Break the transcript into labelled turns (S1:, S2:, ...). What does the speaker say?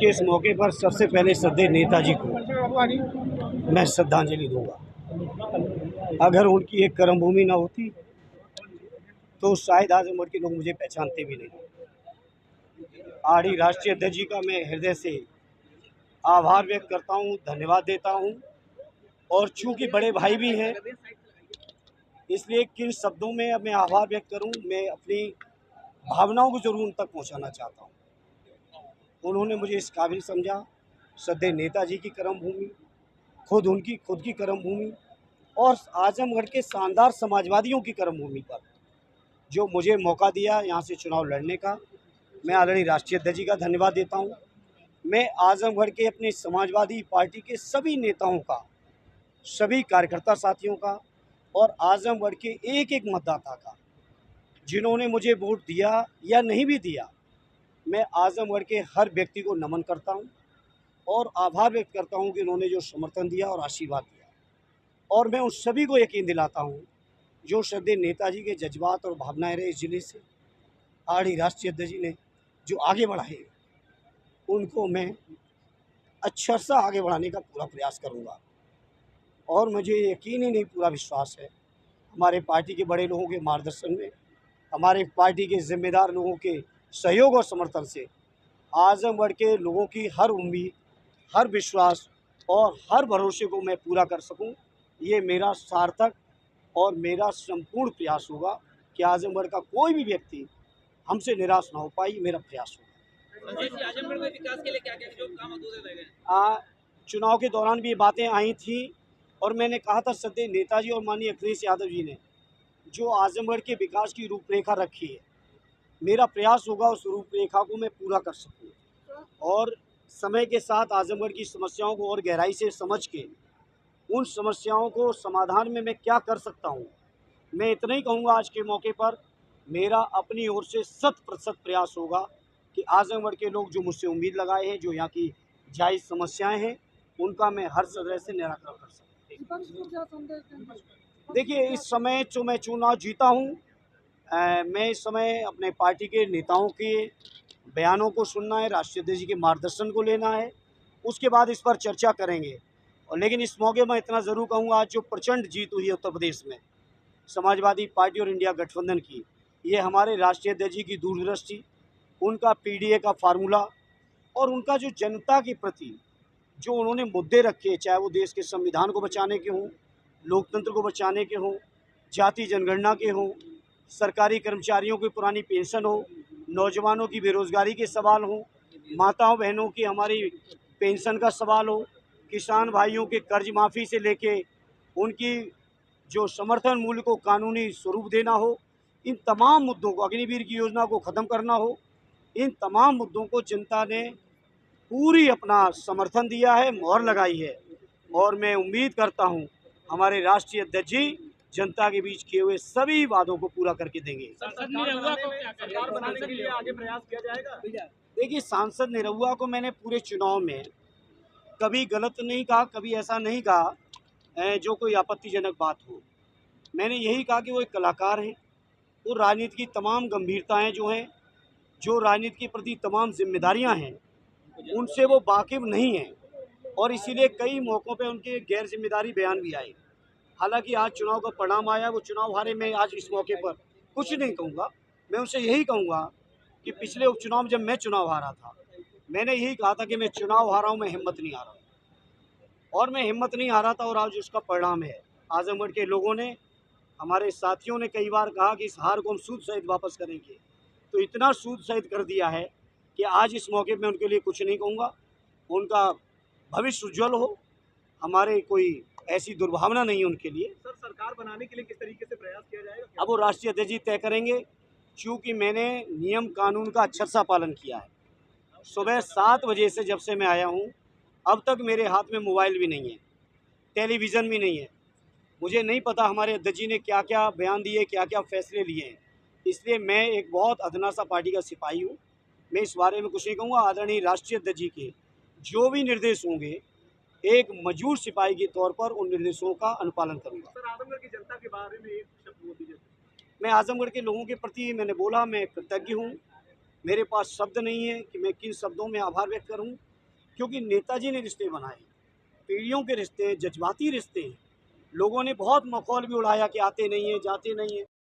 S1: के इस मौके पर सबसे पहले श्रद्धेय नेताजी को मैं श्रद्धांजलि दूंगा। अगर उनकी एक कर्मभूमि न होती तो शायद आजमगढ़ के लोग मुझे पहचानते भी नहीं। आरडी राष्ट्रीय अध्यक्ष जी का मैं हृदय से आभार व्यक्त करता हूँ, धन्यवाद देता हूँ। और चूंकि बड़े भाई भी हैं, इसलिए किन शब्दों में अब मैं आभार व्यक्त करूँ, मैं अपनी भावनाओं को जरूर उन तक पहुँचाना चाहता हूँ। उन्होंने मुझे इस काबिल समझा। श्रद्धेय नेताजी की कर्मभूमि, खुद की कर्मभूमि और आजमगढ़ के शानदार समाजवादियों की कर्मभूमि पर जो मुझे मौका दिया यहाँ से चुनाव लड़ने का, मैं आदरणीय राष्ट्रीय अध्यक्ष जी का धन्यवाद देता हूँ। मैं आजमगढ़ के अपने समाजवादी पार्टी के सभी नेताओं का, सभी कार्यकर्ता साथियों का और आजमगढ़ के एक एक मतदाता का जिन्होंने मुझे वोट दिया या नहीं भी दिया, मैं आजमगढ़ के हर व्यक्ति को नमन करता हूं और आभार व्यक्त करता हूं कि उन्होंने जो समर्थन दिया और आशीर्वाद दिया। और मैं उन सभी को यकीन दिलाता हूं जो श्रद्धेय नेताजी के जज्बात और भावनाएं रहे इस जिले से, आरडी राष्ट्रीय अध्यक्ष जी ने जो आगे बढ़ाए, उनको मैं अच्छा सा आगे बढ़ाने का पूरा प्रयास करूँगा। और मुझे यकीन ही नहीं, पूरा विश्वास है हमारे पार्टी के बड़े लोगों के मार्गदर्शन में, हमारे पार्टी के जिम्मेदार लोगों के सहयोग और समर्थन से आजमगढ़ के लोगों की हर उम्मीद, हर विश्वास और हर भरोसे को मैं पूरा कर सकूं। ये मेरा सार्थक और मेरा संपूर्ण प्रयास होगा कि आजमगढ़ का कोई भी व्यक्ति हमसे निराश ना हो पाए, ये मेरा प्रयास होगा।
S2: आजमगढ़ में विकास के लिए क्या-क्या जो काम अधूरे रह गए?
S1: चुनाव के दौरान भी ये बातें आई थी और मैंने कहा था श्रद्धेय नेताजी और माननीय अखिलेश यादव जी ने जो आजमगढ़ के विकास की रूपरेखा रखी है, मेरा प्रयास होगा उस रूपरेखा को मैं पूरा कर सकूं और समय के साथ आजमगढ़ की समस्याओं को और गहराई से समझ के उन समस्याओं को समाधान में मैं क्या कर सकता हूं, मैं इतना ही कहूंगा आज के मौके पर, मेरा अपनी ओर से 100% प्रयास होगा कि आजमगढ़ के लोग जो मुझसे उम्मीद लगाए हैं, जो यहाँ की जायज़ समस्याएं हैं, उनका मैं हर तरह से निराकरण कर सकूँ। देखिए, इस समय जो मैं चुनाव जीता हूँ, मैं इस समय अपने पार्टी के नेताओं के बयानों को सुनना है, राष्ट्रीय अध्यक्ष जी के मार्गदर्शन को लेना है, उसके बाद इस पर चर्चा करेंगे। और लेकिन इस मौके मैं इतना ज़रूर कहूँगा, आज जो प्रचंड जीत हुई है उत्तर प्रदेश में समाजवादी पार्टी और इंडिया गठबंधन की, ये हमारे राष्ट्रीय अध्यक्ष जी की दूरदृष्टि, उनका पीडीए का फार्मूला और उनका जो जनता के प्रति जो उन्होंने मुद्दे रखे, चाहे वो देश के संविधान को बचाने के हों, लोकतंत्र को बचाने के हों, जाति जनगणना के हों, सरकारी कर्मचारियों की पुरानी पेंशन हो, नौजवानों की बेरोजगारी के सवाल हों, माताओं बहनों की हमारी पेंशन का सवाल हो, किसान भाइयों के कर्ज माफ़ी से लेके उनकी जो समर्थन मूल्य को कानूनी स्वरूप देना हो, इन तमाम मुद्दों को, अग्निवीर की योजना को ख़त्म करना हो, इन तमाम मुद्दों को जनता ने पूरी अपना समर्थन दिया है, मोहर लगाई है। और मैं उम्मीद करता हूं हमारे राष्ट्रीय अध्यक्ष जी जनता के बीच किए हुए सभी वादों को पूरा करके देंगे।
S2: सरकार बनाने के लिए आगे प्रयास किया जाएगा?
S1: देखिए, सांसद निरहुआ को मैंने पूरे चुनाव में कभी गलत नहीं कहा, कभी ऐसा नहीं कहा जो कोई आपत्तिजनक बात हो। मैंने यही कहा कि वो एक कलाकार हैं, वो राजनीति की तमाम गंभीरताएं जो हैं, जो राजनीति के प्रति तमाम जिम्मेदारियां हैं, उनसे वो वाकिफ नहीं हैं और इसीलिए कई मौक़ों पे उनके गैर जिम्मेदारी बयान भी आए। हालांकि आज चुनाव का परिणाम आया, वो चुनाव हारे, मैं आज इस मौके पर कुछ नहीं कहूँगा। मैं उनसे यही कहूँगा कि पिछले उपचुनाव जब मैं चुनाव हारा था, मैंने यही कहा था कि मैं चुनाव हारा हूँ, मैं हिम्मत नहीं हारा, और मैं हिम्मत नहीं हारा था और आज उसका परिणाम है। आजमगढ़ के लोगों ने, हमारे साथियों ने कई बार कहा कि इस हार को हम सूद सहित वापस करेंगे, तो इतना सूद सहित कर दिया है कि आज इस मौके पर उनके लिए कुछ नहीं कहूँगा। उनका भविष्य उज्ज्वल हो, हमारे कोई ऐसी दुर्भावना नहीं है उनके लिए।
S2: सर, सरकार बनाने के लिए किस तरीके से प्रयास किया जाएगा?
S1: अब वो राष्ट्रीय अध्यक्ष जी तय करेंगे, चूँकि मैंने नियम कानून का अच्छा सा पालन किया है। सुबह 7 बजे से जब से मैं आया हूँ, अब तक मेरे हाथ में मोबाइल भी नहीं है, टेलीविज़न भी नहीं है। मुझे नहीं पता हमारे अध्यक्ष जी ने क्या क्या बयान दिए, क्या क्या फैसले लिए हैं, इसलिए मैं एक बहुत अधना सा पार्टी का सिपाही हूँ। मैं इस बारे में कुछ नहीं कहूँगा। आदरणीय राष्ट्रीय अध्यक्ष जी के जो भी निर्देश होंगे, एक मजबूर सिपाही के तौर पर उन निर्देशों का अनुपालन करूँगा।
S2: सर, आजमगढ़ की जनता के बारे में एक शब्द बोल दीजिए।
S1: मैं आजमगढ़ के लोगों के प्रति, मैंने बोला, मैं कृतज्ञ हूँ। मेरे पास शब्द नहीं है कि मैं किन शब्दों में आभार व्यक्त करूँ। क्योंकि नेताजी ने रिश्ते बनाए, पीढ़ियों के रिश्ते हैं, जज्बाती रिश्ते हैं। लोगों ने बहुत मखौल भी उड़ाया कि आते नहीं हैं, जाते नहीं हैं।